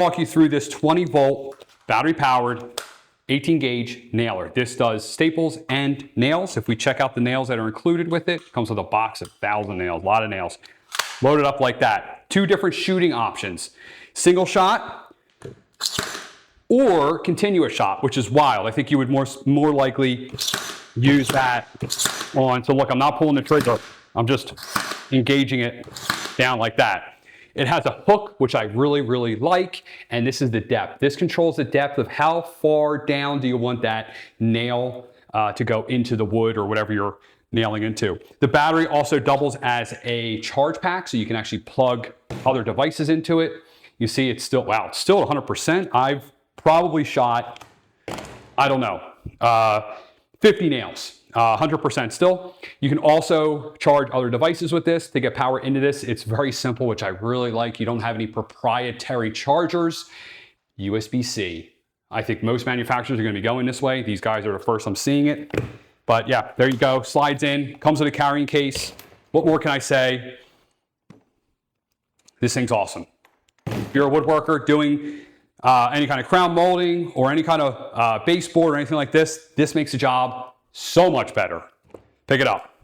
Walk you through this 20-volt, battery-powered, 18-gauge nailer. This does staples and nails. If we check out the nails that are included with it, comes with a box of 1,000 nails, a lot of nails. Load it up like that. 2 different shooting options. Single shot or continuous shot, which is wild. I think you would more likely use that on, so look, I'm not pulling the trigger. I'm just engaging it down like that. It has a hook, which I really, really like, and this is the depth. This controls the depth of how far down do you want that nail to go into the wood or whatever you're nailing into. The battery also doubles as a charge pack, so you can actually plug other devices into it. You see it's still, wow, it's still 100%. I've probably shot, I don't know, 50 nails. 100% still. You can also charge other devices with this to get power into this. It's very simple, which I really like. You don't have any proprietary chargers. USB-C. I think most manufacturers are going to be going this way. These guys are the first I'm seeing it. But yeah, there you go. Slides in, comes with a carrying case. What more can I say? This thing's awesome. If you're a woodworker doing any kind of crown molding or any kind of baseboard or anything like this, this makes the job so much better. Pick it up.